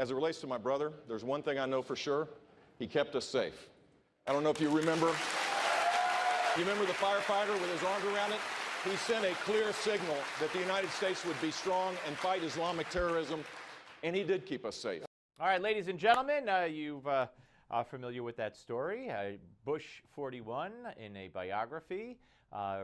As it relates to my brother, there's one thing I know for sure. He kept us safe. I don't know if you remember. You remember the firefighter with his arms around it? He sent a clear signal that the United States would be strong and fight Islamic terrorism, and he did keep us safe. All right, ladies and gentlemen, you've are familiar with that story. Bush 41, in a biography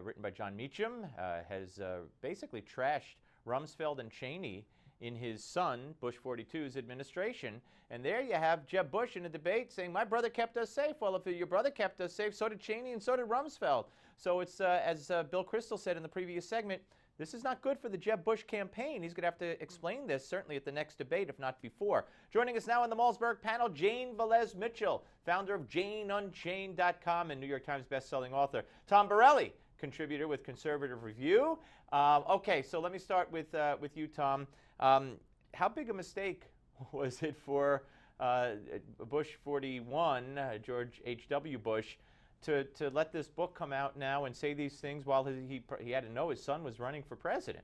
written by John Meacham, has basically trashed Rumsfeld and Cheney in his son, Bush 42's administration. And there you have Jeb Bush in a debate saying, my brother kept us safe. Well, if your brother kept us safe, so did Cheney and so did Rumsfeld. So it's, as Bill Kristol said in the previous segment, this is not good for the Jeb Bush campaign. He's going to have to explain this, certainly at the next debate, if not before. Joining us now on the Malzberg panel, Jane Velez-Mitchell, founder of JaneUnchained.com and New York Times bestselling author. Tom Borelli, contributor with Conservative Review. Okay, so let me start with you, Tom. How big a mistake was it for Bush 41, George H.W. Bush, to let this book come out now and say these things while he had to know his son was running for president?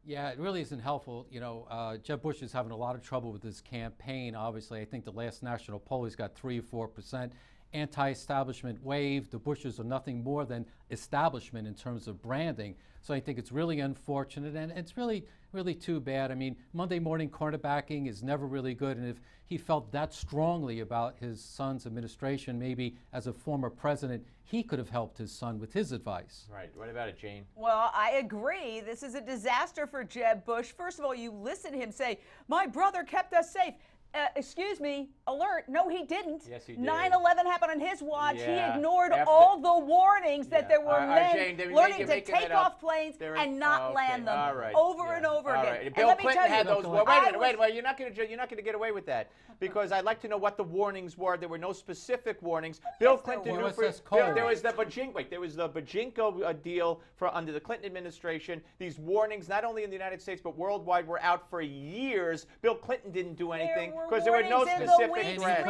Yeah, it really isn't helpful. You know, Jeb Bush is having a lot of trouble with his campaign. Obviously, I think the last national poll, he's got 3 or 4%. Anti-establishment wave. The Bushes are nothing more than establishment in terms of branding. So I think it's really unfortunate, and it's really too bad. I mean, Monday morning quarterbacking is never really good, and if he felt that strongly about his son's administration, maybe as a former president, he could have helped his son with his advice. Right. What about it, Jane? Well, I agree. This is a disaster for Jeb Bush. First of all, you listen to him say, my brother kept us safe. Excuse me, alert, no he didn't. Yes, he did. 9/11 happened on his watch. Yeah. He ignored all the warnings that there were men Jane, learning to take off planes and not land them over and over again. Right. Bill Clinton had those. Wait a minute. You're not going to get away with that, because I'd like to know what the warnings were. There were no specific warnings. Bill Clinton knew there was the Bajinko deal for under the Clinton administration. These warnings, not only in the United States but worldwide, were out for years. Bill Clinton didn't do anything because there were no specific threats.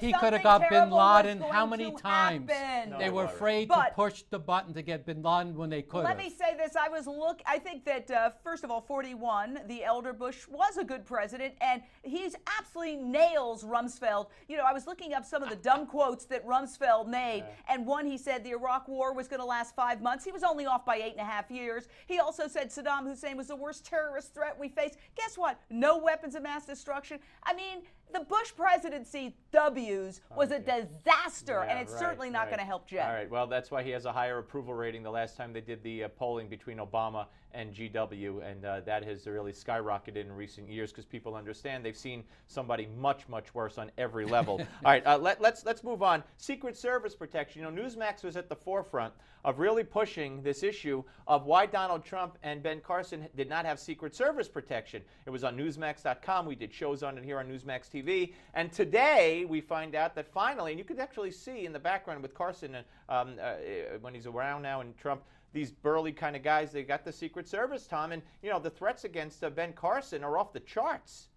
He could have got bin Laden how many times? They were afraid to push the button to get bin Laden when they could. Let me say this. I think that, first of all, 41, the elder Bush was a good president, and he's absolutely nails Rumsfeld. You know, I was looking up some of the dumb quotes that Rumsfeld made, and one, he said the Iraq War was going to last 5 months. He was only off by 8.5 years. He also said Saddam Hussein was the worst terrorist threat we face. Guess what? No weapons of mass destruction. I mean, the Bush presidency W's was a disaster, and it's certainly not going to help Jeb. All right, well, that's why he has a higher approval rating the last time they did the polling between Obama and GW, and that has really skyrocketed in recent years because people understand they've seen somebody much, much worse on every level. All right, let's move on. Secret Service protection. You know, Newsmax was at the forefront of really pushing this issue of why Donald Trump and Ben Carson did not have Secret Service protection. It was on Newsmax.com. We did shows on it here on Newsmax TV. And today we find out that finally, and you could actually see in the background with Carson when he's around now and Trump, these burly kind of guys, they got the Secret Service, Tom. And, you know, the threats against Ben Carson are off the charts.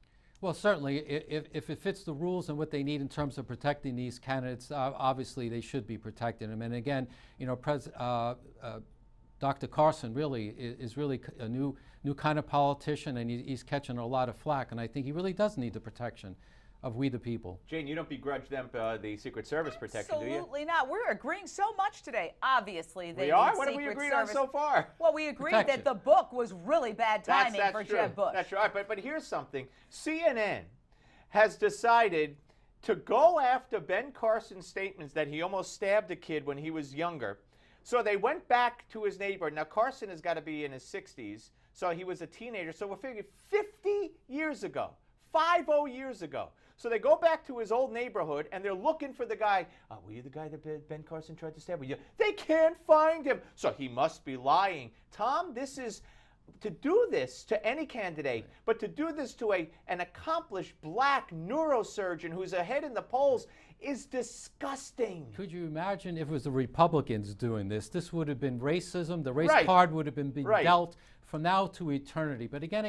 Well, certainly, if it fits the rules and what they need in terms of protecting these candidates, obviously they should be protecting them. And again, you know, Dr. Carson really is really a new kind of politician, and he's catching a lot of flack. And I think he really does need the protection of we the people. Jane, you don't begrudge them the Secret Service protection, do you? Absolutely not. We're agreeing so much today. Obviously, they we are. What have we agreed on so far? Well, we agreed that the book was really bad timing for Jeb Bush. That's right. But here's something. CNN has decided to go after Ben Carson's statements that he almost stabbed a kid when he was younger. So they went back to his neighborhood. Now, Carson has got to be in his 60s, so he was a teenager. So we're figuring 50 years ago, 50 years ago. So they go back to his old neighborhood, and they're looking for the guy. Were you the guy that Ben Carson tried to stab? Were you? They can't find him, so he must be lying. Tom, this is to do this to any candidate, but to do this to an accomplished black neurosurgeon who's ahead in the polls is disgusting. Could you imagine if it was the Republicans doing this? This would have been racism. The race card would have been dealt from now to eternity. But again,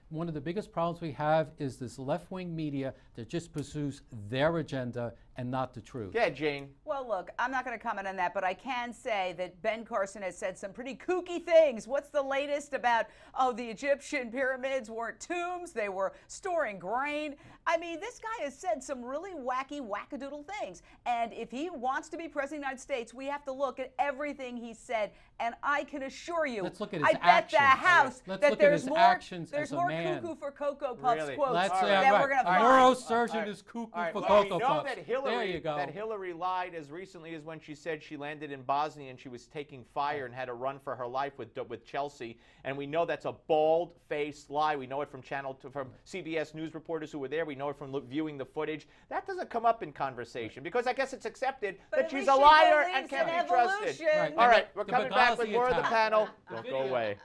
one of the biggest problems we have is this left-wing media that just pursues their agenda and not the truth. Yeah, Jane. Well, look, I'm not going to comment on that, but I can say that Ben Carson has said some pretty kooky things. What's the latest about, oh, the Egyptian pyramids weren't tombs, they were storing grain? I mean, this guy has said some really wacky, wackadoodle things. And if he wants to be president of the United States, we have to look at everything he said. And I can assure you, Let's look at his I bet actions. the House Let's that look at there's his more, actions there's as a more man. cuckoo for Cocoa Puffs Really? quotes Let's say, that right. we're going to Our find. neurosurgeon is cuckoo All right, for well, Cocoa we know Puffs. that Hillary, There you go. that Hillary lied as recently as when she said she landed in Bosnia and she was taking fire and had to run for her life with Chelsea. And we know that's a bald-faced lie. We know it from from CBS News reporters who were there. We know it from viewing the footage. That doesn't come up in conversation because I guess it's accepted But that at she's least a she liar believes and can't in be trusted. evolution. Right. All right, The we're coming back with Benghazi more of the attack. panel. The Don't video. go away.